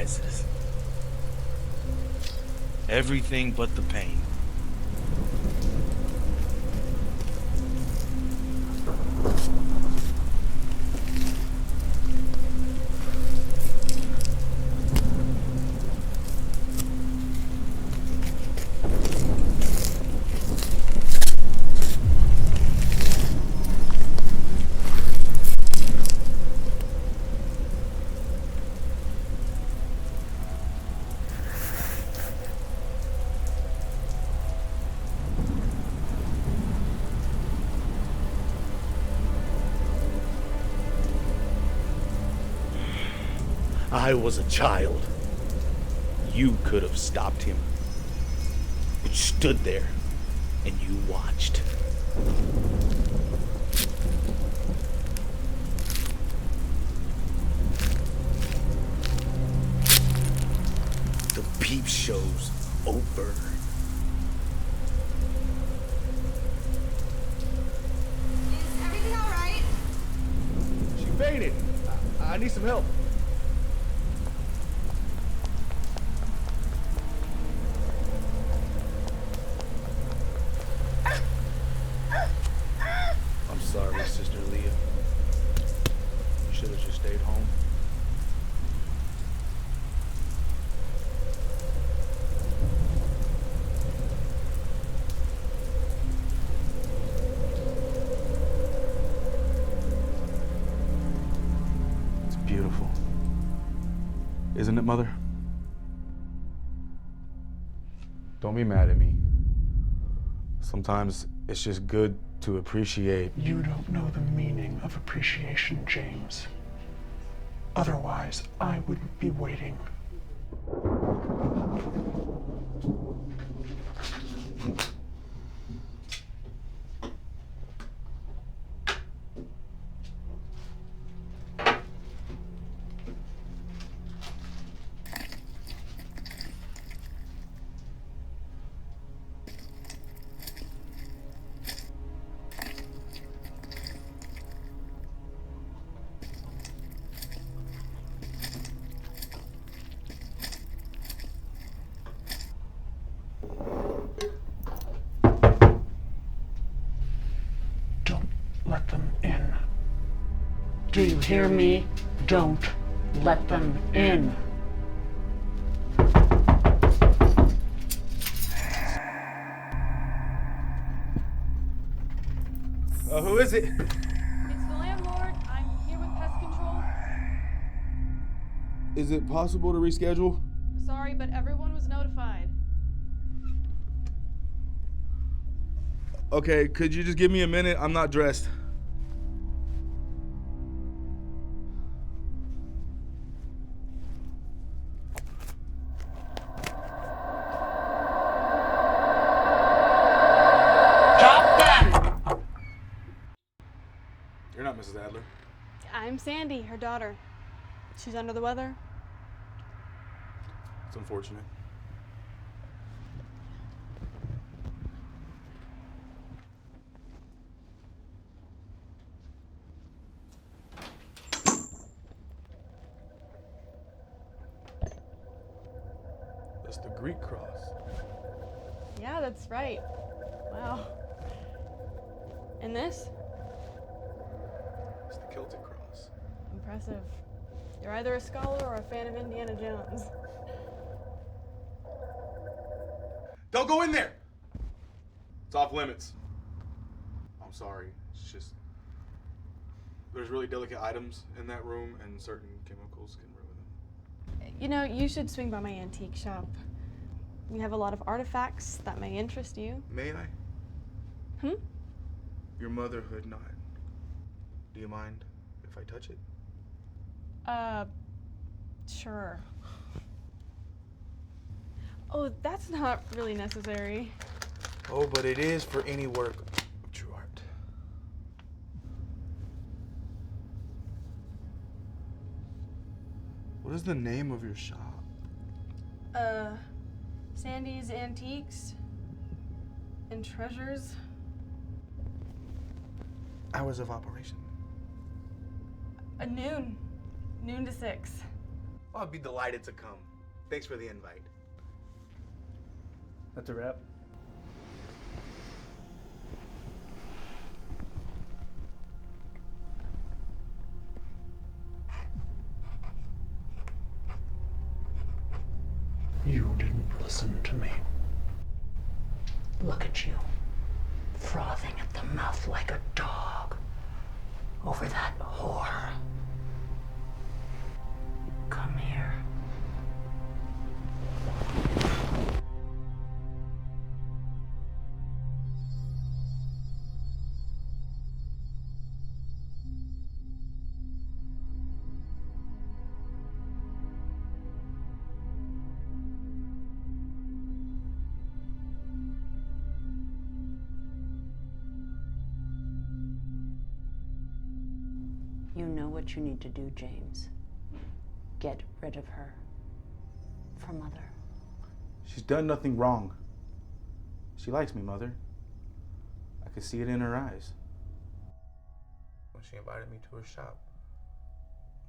surprises. Everything but the pain. I was a child. You could have stopped him. You stood there and you watched. The peep show's over. Is everything all right? She fainted. I need some help. I'm sorry, Sister Leah. You should have just stayed home. It's beautiful. Isn't it, Mother? Don't be mad at me. Sometimes it's just good to appreciate. You don't know the meaning of appreciation, James. Otherwise, I wouldn't be waiting. Don't let them in. Do you hear me? Don't let them in. Who is it? It's the landlord. I'm here with pest control. Is it possible to reschedule? Sorry, but everyone was notified. Okay, could you just give me a minute? I'm not dressed. Drop them! You're not Mrs. Adler. I'm Sandy, her daughter. She's under the weather. It's unfortunate. That's the Greek cross. Yeah, that's right. Wow. And this? It's the Celtic cross. Impressive. You're either a scholar or a fan of Indiana Jones. Don't go in there! It's off limits. I'm sorry. It's just there's really delicate items in that room and certain chemicals can ruin them. You know, you should swing by my antique shop. We have a lot of artifacts that may interest you. May I? Hmm? Your motherhood knot. Do you mind if I touch it? Sure. Oh, that's not really necessary. Oh, but it is for any work of true art. What is the name of your shop? Sandy's Antiques and Treasures. Hours of operation. Noon to 6. I'd be delighted to come. Thanks for the invite. That's a wrap. You didn't listen to me. Look at you, frothing at the mouth like a dog over that whore. Come here. You know what you need to do, James. Get rid of her. For Mother. She's done nothing wrong. She likes me, Mother. I could see it in her eyes. When she invited me to her shop,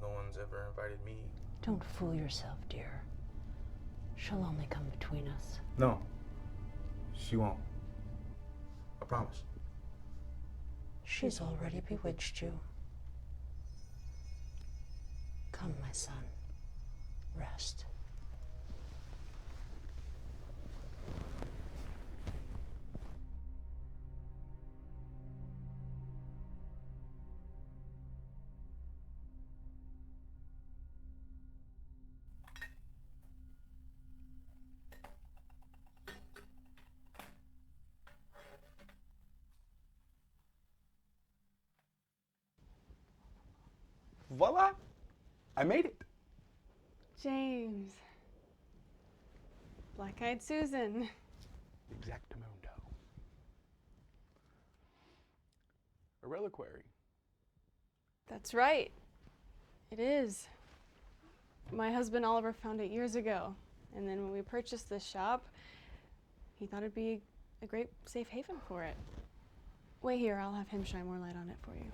no one's ever invited me. Don't fool yourself, dear. She'll only come between us. No, she won't. I promise. She's already bewitched you. Come, my son. Rest. Voila! I made it. James. Black-eyed Susan. Exactamundo. A reliquary. That's right. It is. My husband Oliver found it years ago. And then when we purchased this shop, he thought it'd be a great safe haven for it. Wait here, I'll have him shine more light on it for you.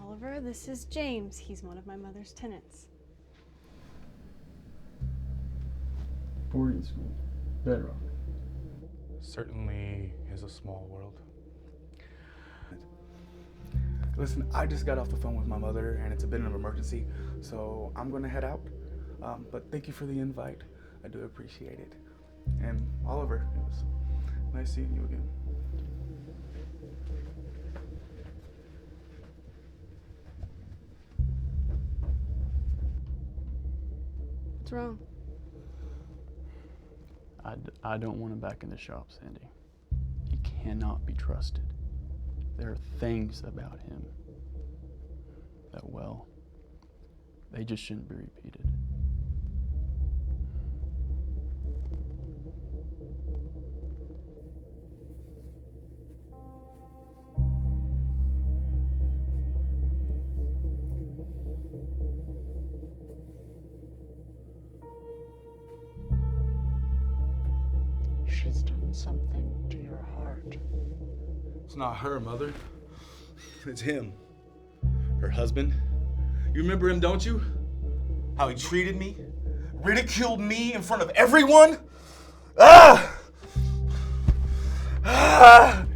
Oliver, this is James. He's one of my mother's tenants. Boarding school. Bedrock. Certainly is a small world. Listen, I just got off the phone with my mother and it's a bit of an emergency, so I'm gonna head out. But thank you for the invite. I do appreciate it. And Oliver, it was nice seeing you again. What's wrong? I don't want him back in the shop, Sandy. He cannot be trusted. There are things about him that, well, they just shouldn't be repeated. She's done something to your heart. It's not her, Mother. It's him. Her husband. You remember him, don't you? How he treated me? Ridiculed me in front of everyone? Ah! Ah!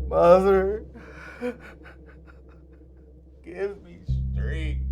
Mother. Give me strength.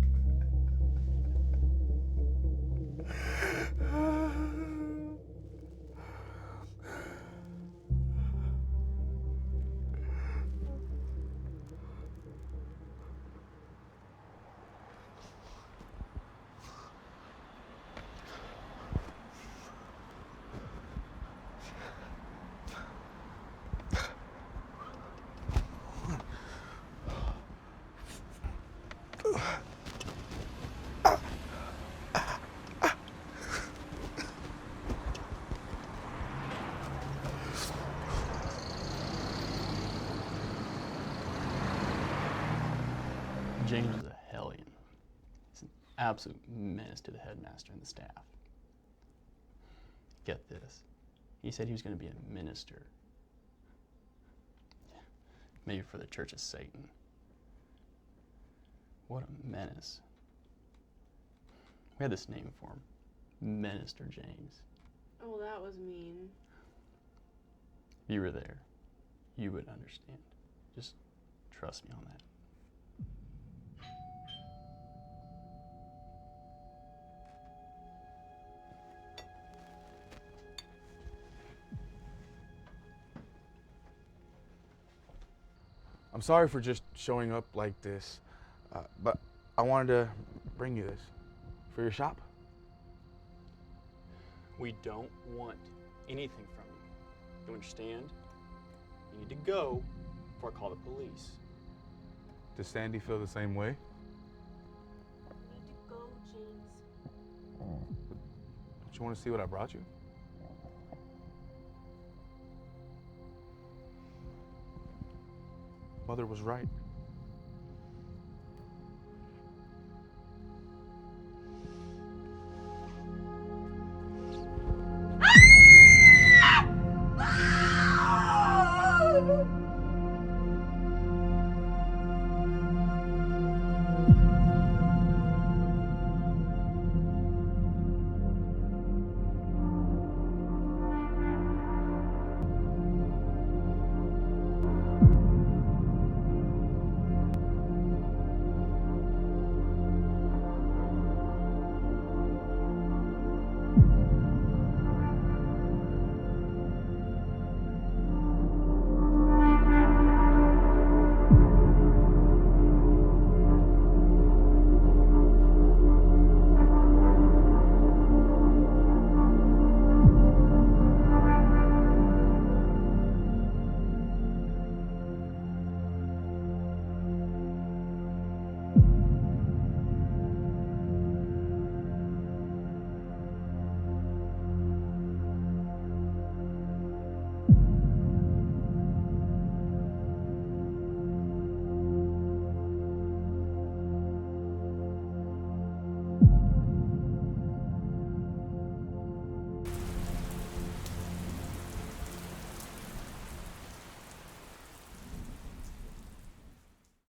James is a hellion. He's an absolute menace to the headmaster and the staff. Get this. He said he was going to be a minister. Maybe for the Church of Satan. What a menace. We had this name for him. Minister James. Oh, that was mean. If you were there, you would understand. Just trust me on that. I'm sorry for just showing up like this, but I wanted to bring you this for your shop. We don't want anything from you. You understand? You need to go before I call the police. Does Sandy feel the same way? You need to go, James. Don't you want to see what I brought you? Mother was right.